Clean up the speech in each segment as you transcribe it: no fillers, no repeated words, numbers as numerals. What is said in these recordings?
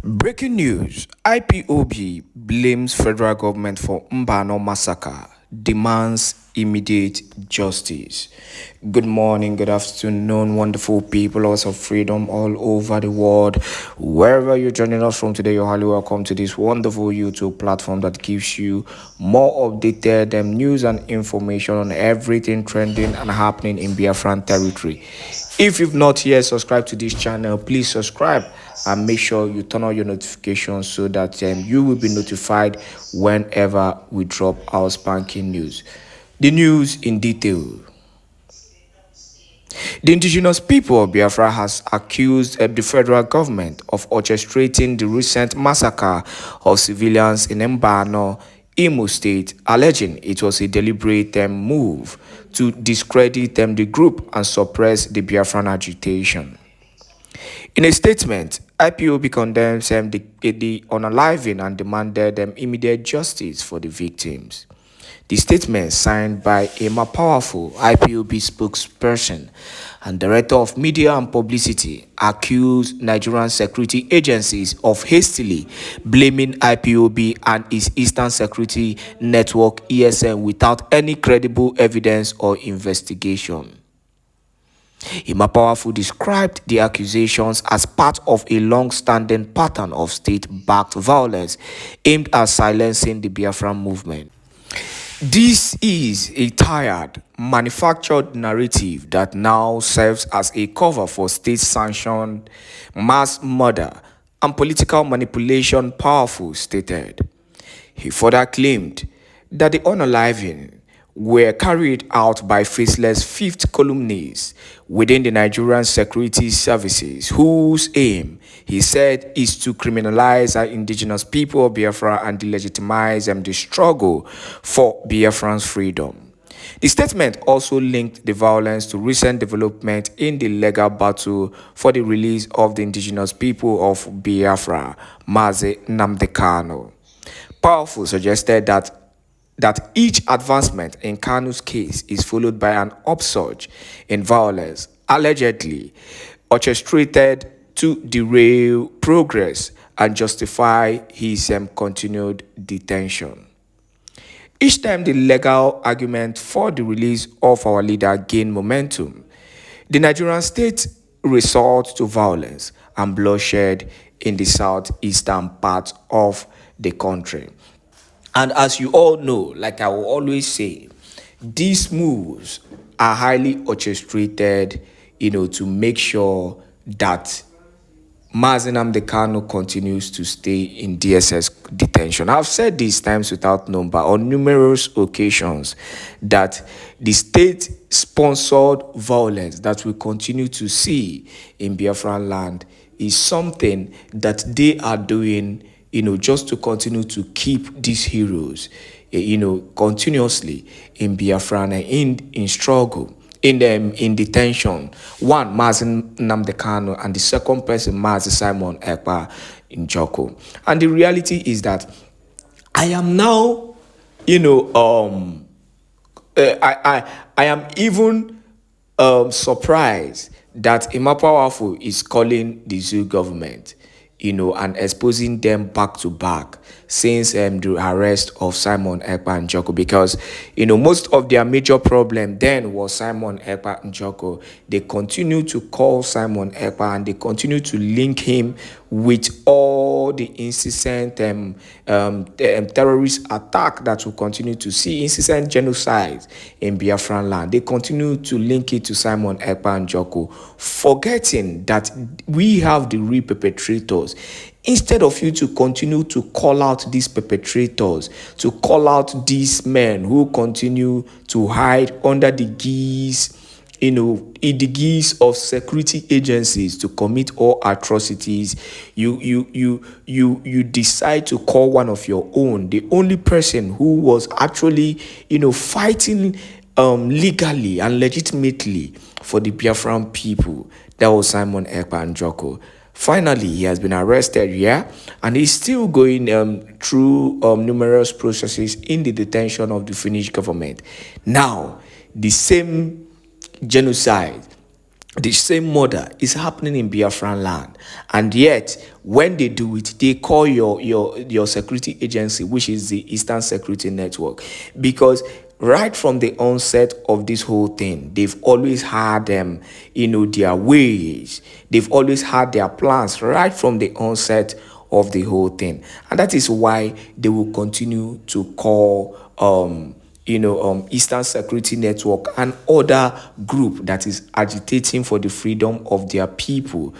Breaking news: IPOB blames federal government for Mbano massacre, demands immediate justice. Good morning, good afternoon, wonderful people, lots of freedom all over the world. Wherever you're joining us from today, you're highly welcome to this wonderful YouTube platform that gives you more updated news and information on everything trending and happening in Biafran territory. If you've not yet subscribed to this channel, please subscribe and make sure you turn on your notifications so that you will be notified whenever we drop our spanking news. The news in detail. The indigenous people of Biafra has accused the federal government of orchestrating the recent massacre of civilians in Mbano, Imo State, alleging it was a deliberate move to discredit the group and suppress the Biafran agitation. In a statement, IPOB condemns the unaliving and demanded immediate justice for the victims. The statement, signed by Emma Powerful, IPOB spokesperson and Director of Media and Publicity, accused Nigerian security agencies of hastily blaming IPOB and its Eastern Security Network (ESN) without any credible evidence or investigation. Emma Powerful described the accusations as part of a long-standing pattern of state-backed violence aimed at silencing the Biafran movement. This is a tired, manufactured narrative that now serves as a cover for state-sanctioned mass murder and political manipulation, Powerful stated. He further claimed that the unaliving were carried out by faceless fifth columnists within the Nigerian security services, whose aim, he said, is to criminalize our indigenous people of Biafra and delegitimize the struggle for Biafran's freedom. The statement also linked the violence to recent development in the legal battle for the release of the indigenous people of Biafra, Mazi Nnamdi Kanu. Powerful suggested that each advancement in Kanu's case is followed by an upsurge in violence, allegedly orchestrated to derail progress and justify his continued detention. Each time the legal argument for the release of our leader gained momentum, the Nigerian state resorts to violence and bloodshed in the southeastern part of the country. And as you all know, like I will always say, these moves are highly orchestrated, to make sure that Mazi Nnamdi Kanu continues to stay in DSS detention. I've said this times without number on numerous occasions that the state-sponsored violence that we continue to see in Biafraland is something that they are doing just to continue to keep these heroes, continuously in Biafra and in struggle, in detention. One, Mazi Nnamdi Kanu, and the second person, Mazi Simon Ekpa in Joko. And the reality is that I am now, I am even surprised that Emma Powerful is calling the zoo government, and exposing them back to back since the arrest of Simon Ekpa and Joko, because most of their major problem then was Simon Ekpa and Joko. They continue to call Simon Ekpa and they continue to link him with all the incessant terrorist attack that we continue to see, incessant genocide in Biafran land. They continue to link it to Simon Ekpa and Joko, forgetting that we have the real perpetrators. Instead of you to continue to call out these perpetrators, to call out these men who continue to hide under the guise, in the guise of security agencies to commit all atrocities, you decide to call one of your own, the only person who was actually, fighting legally and legitimately for the Biafran people. That was Simon Ekpa and Joko. Finally, he has been arrested, and he's still going through numerous processes in the detention of the Finnish government. Now, the same genocide the same murder is happening in Biafraland, and yet when they do it, they call your security agency, which is the Eastern Security Network, because right from the onset of this whole thing, they've always had their ways, they've always had their plans right from the onset of the whole thing, and that is why they will continue to call Eastern Security Network and other group that is agitating for the freedom of their people.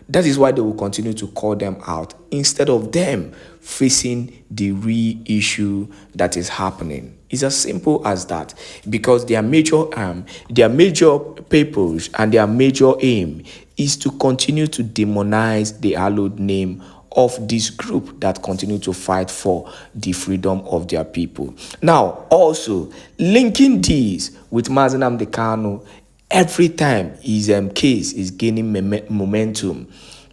That is why they will continue to call them out instead of them facing the real issue that is happening. It's as simple as that, because their major purpose and their major aim is to continue to demonize the hallowed name of this group that continue to fight for the freedom of their people. Now, also linking this with Mazi Nnamdi Kanu, every time his case is gaining momentum,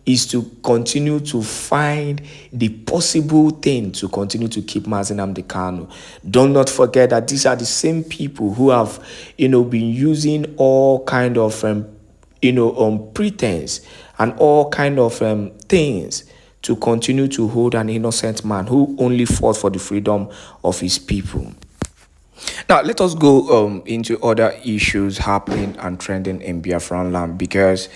is to continue to find the possible thing to continue to keep Mazi Nnamdi Kanu. Do not forget that these are the same people who have, been using all kind of, pretense and all kind of things to continue to hold an innocent man who only fought for the freedom of his people. Now, let us go into other issues happening and trending in Biafraland, because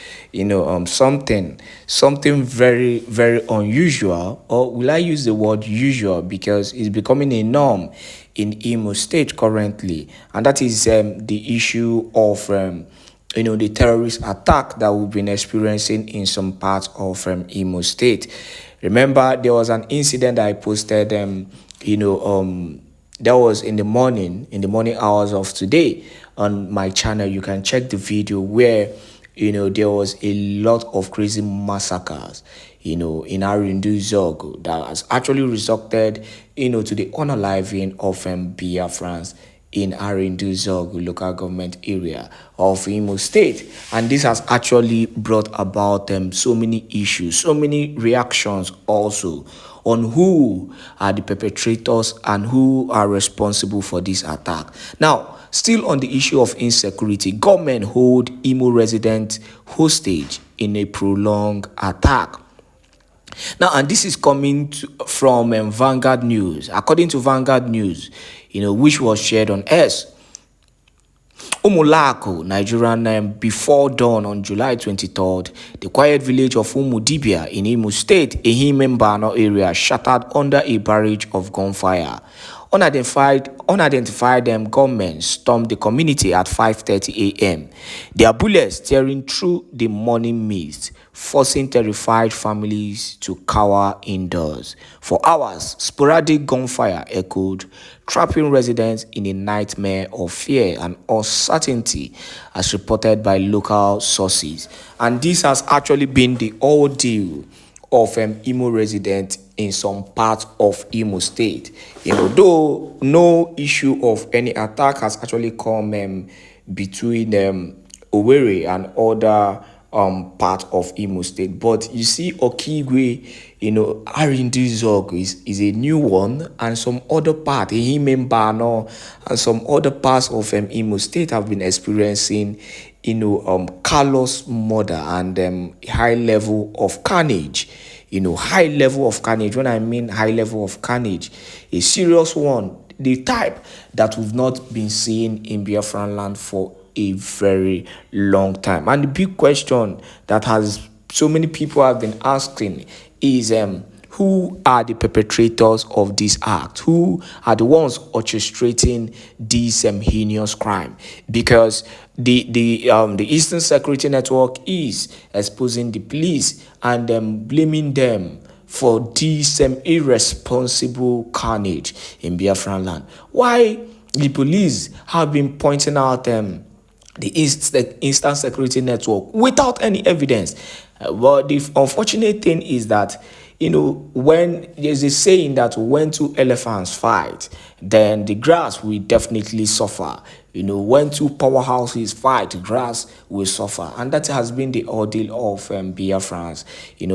something very, very unusual, or will I use the word usual, because it's becoming a norm in Imo State currently, and that is the issue of the terrorist attack that we've been experiencing in some parts of Imo State. Remember, there was an incident that I posted, that was in the morning hours of today on my channel. You can check the video where, there was a lot of crazy massacres, in Arindu Zog, that has actually resulted, to the unaliving of Biafrans in Arindu Zog local government area of Imo State. And this has actually brought about so many issues, so many reactions also on who are the perpetrators and who are responsible for this attack. Now, still on the issue of insecurity, government hold Imo resident hostage in a prolonged attack. Now, and this is coming from Vanguard News. According to Vanguard News, which was shared on X, Umulako, Nigerian name, before dawn on July 23rd, the quiet village of Umudibia in Imo State, Ehimembano area, shattered under a barrage of gunfire. Unidentified gunmen stormed the community at 5:30 a.m. Their bullets tearing through the morning mist, forcing terrified families to cower indoors. For hours, sporadic gunfire echoed, trapping residents in a nightmare of fear and uncertainty, as reported by local sources. And this has actually been the ordeal of Imo residents in some parts of Imo State. Though no issue of any attack has actually come between Owerri and other part of Imo State, but you see Okigwe, Arindu Zog is a new one, and some other part, Ehimembano, and some other parts of Imo State have been experiencing callous murder and high level of carnage. High level of carnage. When I mean high level of carnage, a serious one, the type that we've not been seeing in Biafraland for a very long time. And the big question that has so many people have been asking is who are the perpetrators of this act? Who are the ones orchestrating this heinous crime? Because the Eastern Security Network is exposing the police and blaming them for this irresponsible carnage in Biafraland. Why the police have been pointing out the Eastern Security Network without any evidence. But the unfortunate thing is that, when there's a saying that when two elephants fight, then the grass will definitely suffer. When two powerhouses fight, the grass will suffer. And that has been the ordeal of Biafrans,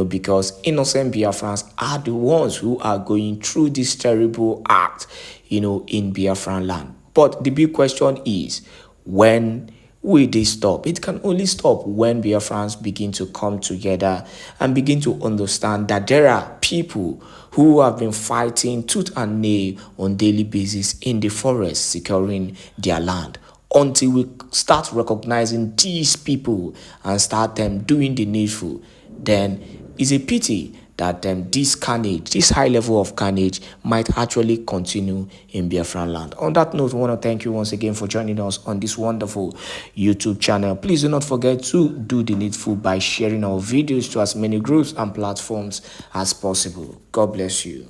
because innocent Biafrans are the ones who are going through this terrible act, in Biafran land. But the big question is, when Will this stop? It can only stop when Biafrans begin to come together and begin to understand that there are people who have been fighting tooth and nail on daily basis in the forest, securing their land. Until we start recognizing these people and start them doing the needful, then it's a pity that this carnage, this high level of carnage, might actually continue in Biafraland. On that note, I want to thank you once again for joining us on this wonderful YouTube channel. Please do not forget to do the needful by sharing our videos to as many groups and platforms as possible. God bless you.